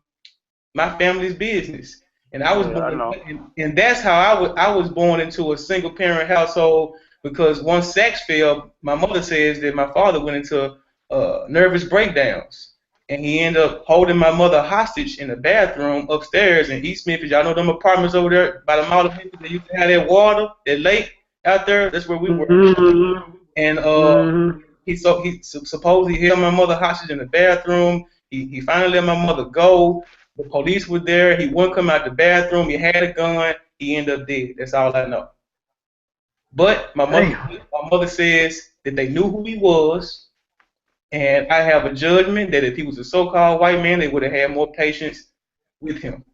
family's business, and I was born, and that's how I was born into a single parent household, because once Sachs fell, my mother says that my father went into nervous breakdowns, and he ended up holding my mother hostage in the bathroom upstairs in East Memphis. Y'all know them apartments over there by the Mall of Memphis that used to have that water, that lake out there. That's where we were, and He supposedly held my mother hostage in the bathroom. He finally let my mother go. The police were there. He wouldn't come out the bathroom. He had a gun. He ended up dead. That's all I know. But my mother says that they knew who he was, and I have a judgment that if he was a so-called white man, they would have had more patience with him.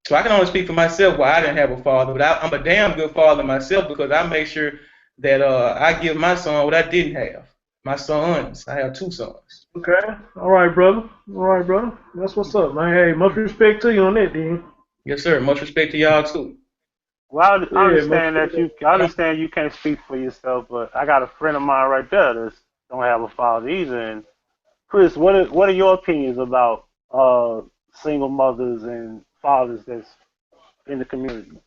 So I can only speak for myself why I didn't have a father, but I'm a damn good father myself, because I make sure that I give my son what I didn't have. My sons. I have 2 sons. Okay. All right, brother. That's what's up, man. Hey, much respect to you on that, Dean. Yes, sir. Much respect to y'all too. Well, I understand you can't speak for yourself, but I got a friend of mine right there that don't have a father either. And Chris, what are your opinions about single mothers and fathers that's in the community?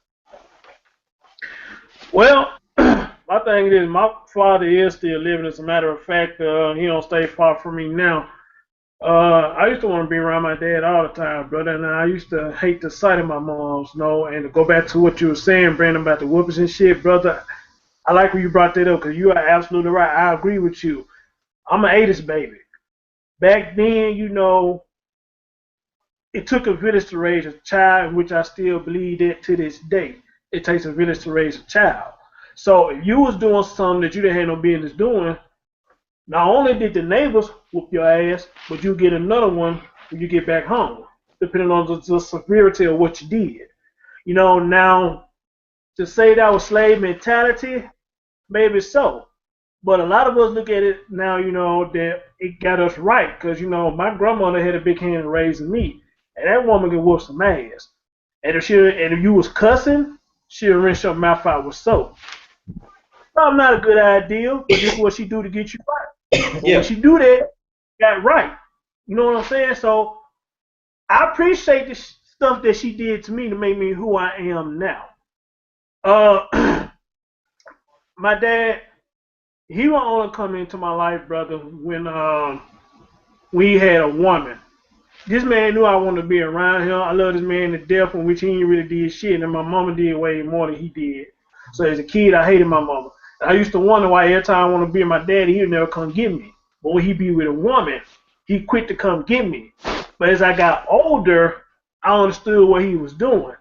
Well, my thing is, my father is still living. As a matter of fact, he don't stay far from me now. I used to want to be around my dad all the time, brother, and I used to hate the sight of my mom's, and to go back to what you were saying, Brandon, about the whoopers and shit, brother, I like when you brought that up, because you are absolutely right. I agree with you. I'm an 80s baby. Back then, it took a village to raise a child, which I still believe that to this day. It takes a village to raise a child. So if you was doing something that you didn't have no business doing, Not only did the neighbors whoop your ass, but you get another one when you get back home, depending on the severity of what you did. Now to say that was slave mentality, maybe so. But a lot of us look at it now, that it got us right. Because, my grandmother had a big hand in raising me. And that woman could whoop some ass. And if you was cussing, she'll rinse your mouth out with soap. Probably not a good idea, but this is what she do to get you right. But when Yeah. she do that, got right. You know what I'm saying? So I appreciate the stuff that she did to me to make me who I am now. My dad, he will only come into my life, brother, when we had a woman. This man knew I wanted to be around him. I love this man to death, in which he ain't really did shit, and my mama did way more than he did. So as a kid, I hated my mama. I used to wonder why every time I want to be with my daddy, he would never come get me. But when he be with a woman, he quit to come get me. But as I got older, I understood what he was doing.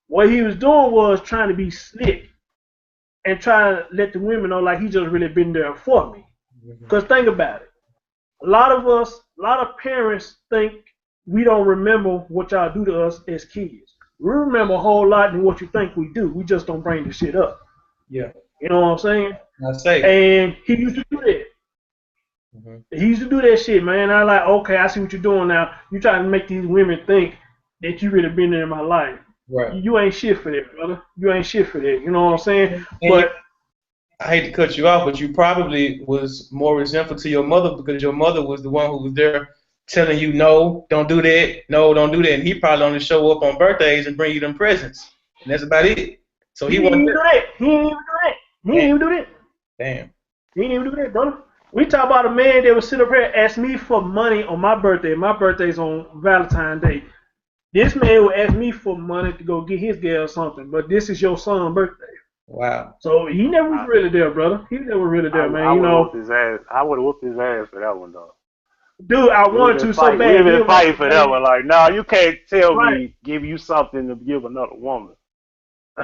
What he was doing was trying to be slick and trying to let the women know like he just really been there for me. Because think about it. A lot of parents think we don't remember what y'all do to us as kids. We remember a whole lot than what you think we do. We just don't bring the shit up. Yeah. You know what I'm saying? I say. And he used to do that. He used to do that shit, man. I like, okay, I see what you're doing now. You trying to make these women think that you really been there in my life. Right. You ain't shit for that, brother. You ain't shit for that. You know what I'm saying? And But I hate to cut you off, but you probably was more resentful to your mother because your mother was the one who was there telling you, no, don't do that, no, don't do that. And he probably only show up on birthdays and bring you them presents. And that's about it. So he he didn't wasn't even do there. that. He didn't even do that. He didn't even do that. Damn. He didn't even do that, brother. We talk about a man that would sit up here and ask me for money on my birthday. My birthday's on Valentine's Day. This man would ask me for money to go get his girl something, but this is your son's birthday. Wow. So he never was really there, brother. He never really there, man. I would have whooped his ass. I would have whooped his ass for that one, though. Dude, I wanted to so bad. We've been fighting for that one. Like, no, you can't tell Right. me, give you something to give another woman.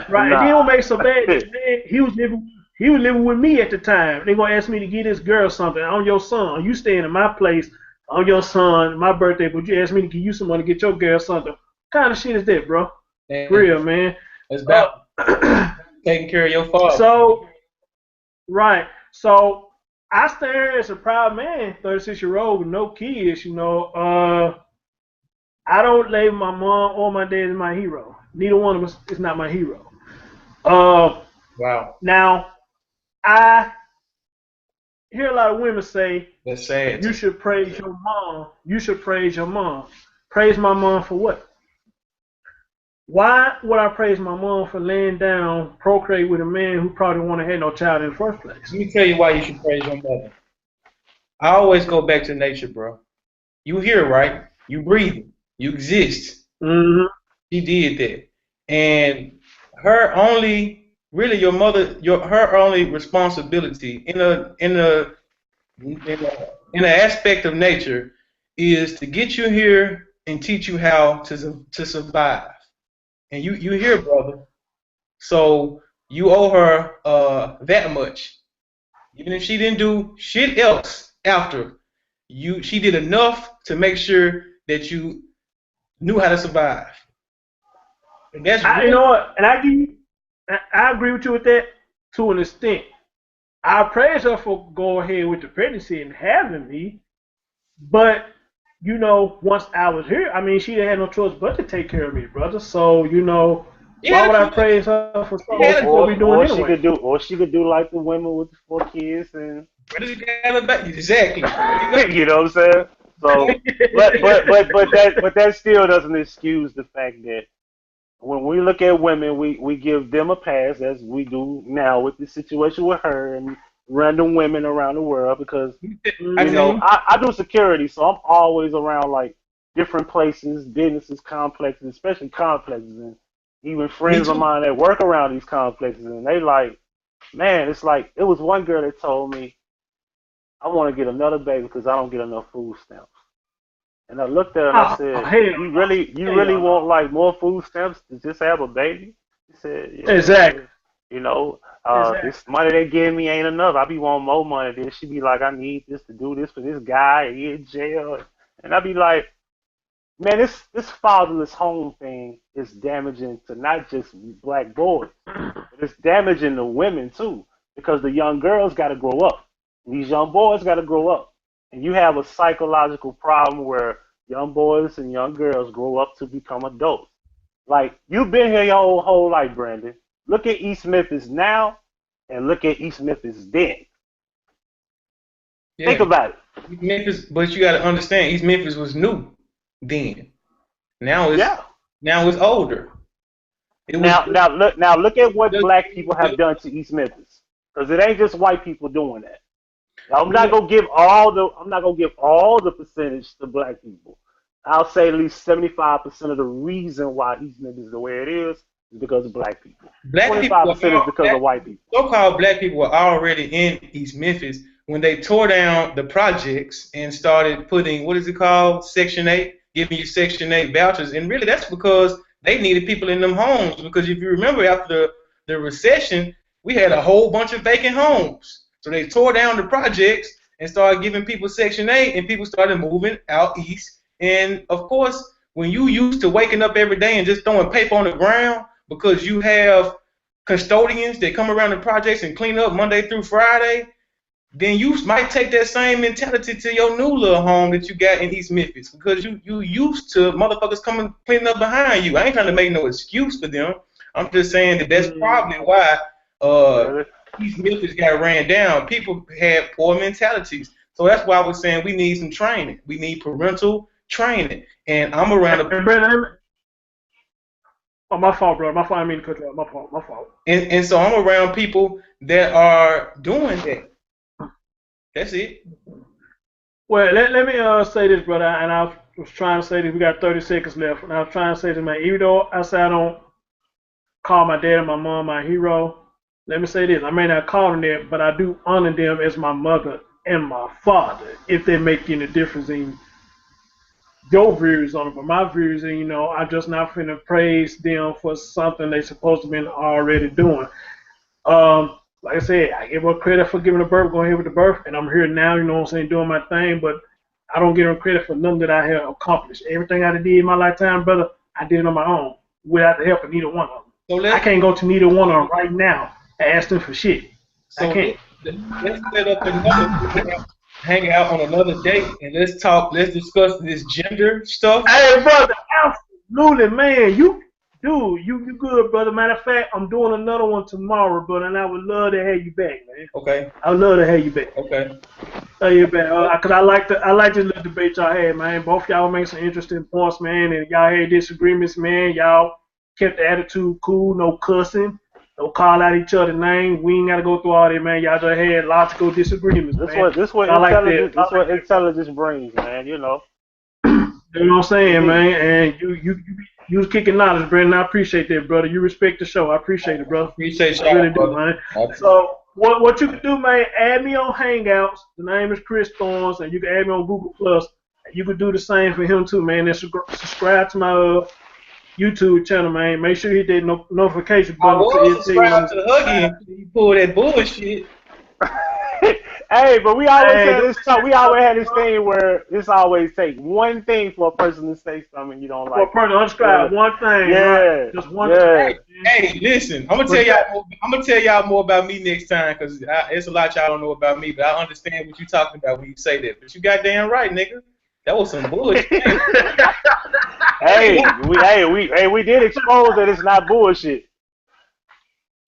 Right. Nah. And then what makes so bad, man, he was living with me at the time. They gonna ask me to get this girl something. I'm your son. You staying in my place. I'm your son. My birthday, but you asked me to give you some money to get your girl something. What kind of shit is that, bro? Damn. Real, man. It's about taking care of your father. So, right. So I stand here as a proud man, 36-year-old with no kids. I don't label my mom or my dad as my hero. Neither one of us is not my hero. Wow. Now, I hear a lot of women say, That's sad. you should praise your mom. You should praise your mom. Praise my mom for what? Why would I praise my mom for laying down, procreate with a man who probably wouldn't have had no child in the first place? Let me tell you why you should praise your mother. I always go back to nature, bro. You here, right? You breathing. You exist. Mm-hmm. She did that. And her only, really your mother, her only responsibility in an aspect of nature is to get you here and teach you how to survive. And you here, brother. So you owe her that much. Even if she didn't do shit else after, she did enough to make sure that you knew how to survive. And that's You know what? And I agree with you with that to an extent. I praise her for going ahead with the pregnancy and having me, but once I was here, I mean, she didn't have no choice but to take care of me, brother. So why would I praise her for something before we doing anyway? She could do like the women with the 4 kids and. Exactly. You know what I'm saying? So, but that still doesn't excuse the fact that when we look at women, we give them a pass as we do now with the situation with her and random women around the world because I do security, so I'm always around like different places, businesses, complexes, especially complexes, and even friends of mine that work around these complexes, and they like, man, it's like it was one girl that told me, I want to get another baby because I don't get enough food stamps. And I looked at her and I said, you really want like more food stamps to just have a baby? He said, yeah. Exactly. You know, Exactly. this money they give me ain't enough. I be wanting more money. Then she be like, I need this to do this for this guy. He in jail, and I be like, man, this fatherless home thing is damaging to not just black boys, but it's damaging the women too, because the young girls got to grow up. These young boys got to grow up, and you have a psychological problem where young boys and young girls grow up to become adults. Like you've been here your whole life, Brandon. Look at East Memphis now, and look at East Memphis then. Think Yeah, about it. Memphis, but you got to understand, East Memphis was new then. Now it's Yeah. now it's older. It was Now look at what just, black people have done to East Memphis, because it ain't just white people doing that. Now, yeah, I'm not gonna give all the percentage to black people. I'll say at least 75% of the reason why East Memphis is the way it is because of black people. black people 25% is because of white people. so-called black people were already in East Memphis when they tore down the projects and started putting, what is it called, Section 8, giving you Section 8 vouchers. And really that's because they needed people in them homes. Because if you remember after the recession, we had a whole bunch of vacant homes. So they tore down the projects and started giving people Section 8, and people started moving out east. And of course, when you used to waking up every day and just throwing paper on the ground because you have custodians that come around the projects and clean up Monday through Friday, then you might take that same mentality to your new little home that you got in East Memphis because you used to motherfuckers coming cleaning up behind you. I ain't trying to make no excuse for them. I'm just saying that that's probably why Really? East Memphis got ran down. People had poor mentalities. So that's why I was saying we need some training. We need parental training. And I'm around a And Brandon, oh, my fault, bro. My fault. I didn't mean to cut you off. My fault. My fault. and so I'm around people that are doing that. That's it. Well, let me say this, brother. And I was trying to say this. We got 30 seconds left, and I was trying to say this, man. Even though I say I don't call my dad and my mom my hero, let me say this. I may not call them that, but I do honor them as my mother and my father. If they make any difference in your views on it, but my views, and I'm just not finna praise them for something they supposed to been already doing. Like I said, I give her credit for giving the birth, going here with the birth, and I'm here now, what I'm saying, doing my thing, but I don't give her credit for nothing that I have accomplished. Everything I did in my lifetime, brother, I did it on my own without the help of neither one of them. So I let's can't go to neither one of them right now and ask them for shit. I so can't. let's set up another hang out on another date and let's talk. Let's discuss this gender stuff. Hey, brother, absolutely, man. You good, brother. Matter of fact, I'm doing another one tomorrow, brother, and I would love to have you back, man. Okay. I would love to have you back. Okay. Have you back, cause I like this little debate y'all had, man. Both y'all make some interesting points, man, and y'all had disagreements, man. Y'all kept the attitude cool, no cussing, no call out each other's name. We ain't gotta go through all that, man. Y'all just had logical disagreements, This man. what this what I like that. intelligence this what intelligence brings, man. You know what I'm saying, Indeed. man? And you was kicking knowledge, Brandon. I appreciate that, brother. You respect the show. I appreciate it, brother. Appreciate I really y'all, do, brother. man. So what you can do, man? Add me on Hangouts. The name is Chris Thorns, and you can add me on Google Plus. You could do the same for him too, man. And subscribe to my YouTube channel, man. Make sure you hit that notification I button so was you'll see when I'm. subscribed to Huggie until you pull that bullshit. Hey, but we always Hey, had don't this talk. We always had this thing where it's always take one thing for a person to say something you don't for a like. person unsubscribe one thing, Yeah, right? Just one yeah. thing. Hey, listen, I'm gonna tell y'all more about me next time because it's a lot y'all don't know about me, but I understand what you're talking about when you say that. But you goddamn right, nigga. That was some bullshit. We did expose that it's not bullshit.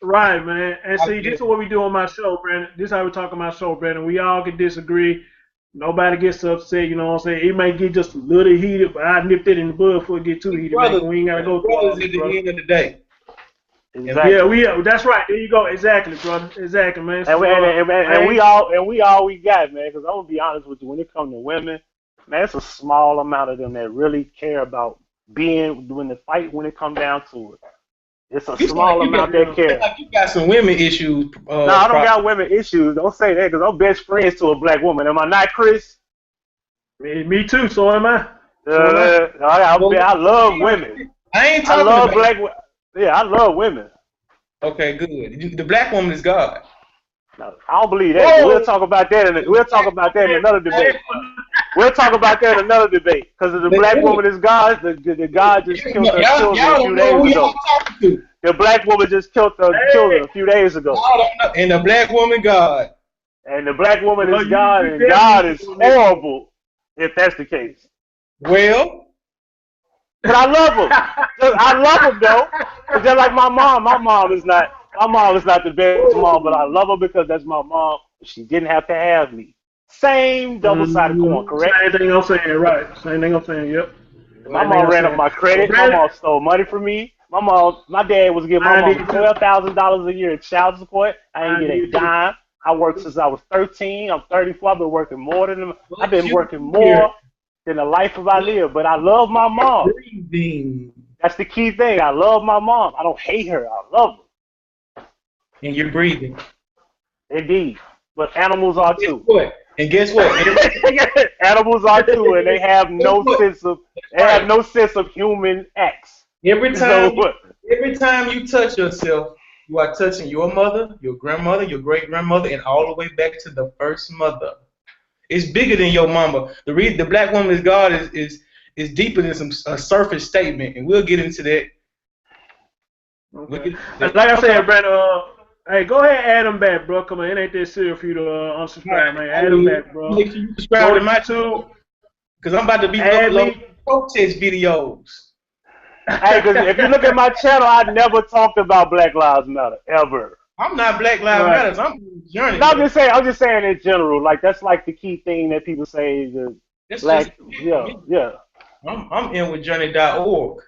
Right, man. And see, this Yeah. is what we do on my show, Brandon. This is how we talk on my show, Brandon. We all can disagree. Nobody gets upset, you know what I'm saying? It may get just a little heated, but I nipped it in the bud before it get too heated, man. Brothers, We ain't gotta go through all brothers this, at the bro. end of the day. Exactly. Yeah, that's right. There you go. Exactly, brother. Exactly, man. And So, we all we got, man. Because I'm gonna be honest with you, when it comes to women, man, it's a small amount of them that really care about being when the fight when it comes down to it. It's a You sound like small you got, amount that yeah. you sound care. like you got some women issues. No, I don't got women issues. Don't say that because I'm best friends to a black woman. Am I not, Chris? Me too. So am I. So am I. I love women. I ain't I talking love about. black. Yeah, I love women. Okay, good. The black woman is God. No, I don't believe that. But Whoa! we'll talk about that in another debate. We'll talk about that in another debate. Because if the Let's black do it. woman is God, the God just killed her Y'all children a don't few know days who y'all ago. talking to. The black woman just killed her Hey, children a few days ago. Y'all don't know. And the black woman, God. And the black woman bro, is God, you and definitely God is doing this. horrible if that's the case. Well, But I love him. I love him though. It's just like my mom. My mom is not the best mom, but I love her because that's my mom. She didn't have to have me. Same double-sided coin, correct? Same thing I'm saying, right? Same thing I'm saying. Yep. My Same thing mom I'm ran up saying. my Well, credit. My Brandon, mom stole money from me. My dad was giving my mine mom did too. $12,000 a year in child support. I ain't Mine get a did too. dime. I worked since I was 13. I'm 34. I've been working more than them. I've but been you working here more than the life of I live. But I love my mom. breathing That's the key thing. I love my mom. I don't hate her. I love and you're breathing. her. Indeed. But animals are Guess too. what? And guess what? Animals are too, and they have Guess no what? sense of Right. human acts. Every So time every time you touch yourself, you are touching your mother, your grandmother, your great grandmother, and all the way back to the first mother. It's bigger than your mama. The black woman is God is deeper than a surface statement, and we'll get into that. We'll Okay. get into And that. like I Okay. said, Brandon, hey, go ahead and add them back, bro. Come on, it ain't that serious for you to All right. unsubscribe, man. I Add them will back, bro. make sure you subscribe Go to to my YouTube, channel because I'm about to be add uploading me. protest videos. hey, because if you look at my channel, I never talked about Black Lives Matter ever. I'm not Black Lives Right. Matter. I'm on a journey, No, bro. I'm just saying in general. Like that's like the key thing that people say. The That's just black, yeah, yeah. I'm in with journey.org.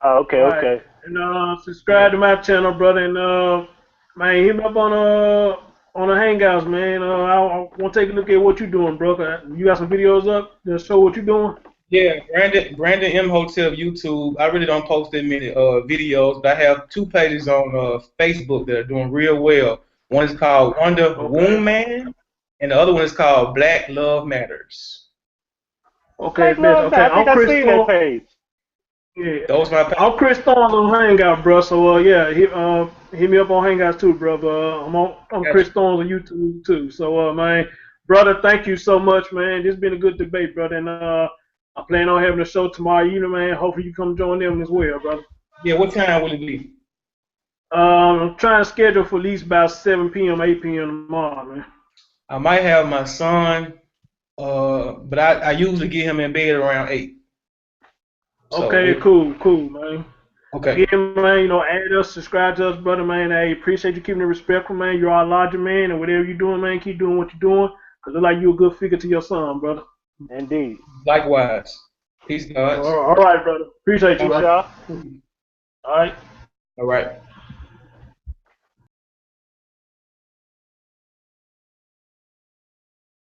Oh, okay, All right. okay. And Yeah. subscribe to my channel, brother. And man, hit me up on the Hangouts, man. I want to take a look at what you're doing, bro. You got some videos up that show what you're doing. Yeah, Brandon M Hotel YouTube. I really don't post that many videos, but I have two pages on Facebook that are doing real well. One is called Wonder Okay. Womb Man, and the other one is called Black Love Matters. Okay, Black bitch. Lives Okay, Matter. I think I'm I Chris seen that Thorne. page. Yeah, Those my pages. I'm Chris Thorne on Hangout, bro. So yeah, hit me up on Hangouts too, brother. I'm Got Chris you. Thorne on YouTube too. So man, brother, thank you so much, man. This has been a good debate, brother. And I plan on having a show tomorrow evening, man. Hopefully you come join them as well, brother. Yeah, what time will it be? I'm trying to schedule for at least about 7 p.m., 8 p.m. tomorrow, man. I might have my son, but I usually get him in bed around 8. So Okay, cool, man. okay. Again, man, add us, subscribe to us, brother, man. Hey, appreciate you keeping it respectful, man. You're our larger man, and whatever you're doing, man, keep doing what you're doing, because look like you're a good figure to your son, brother. Indeed. Likewise. Peace, gods. All right, brother. Appreciate you, Peace, man. y'all. All right. All right.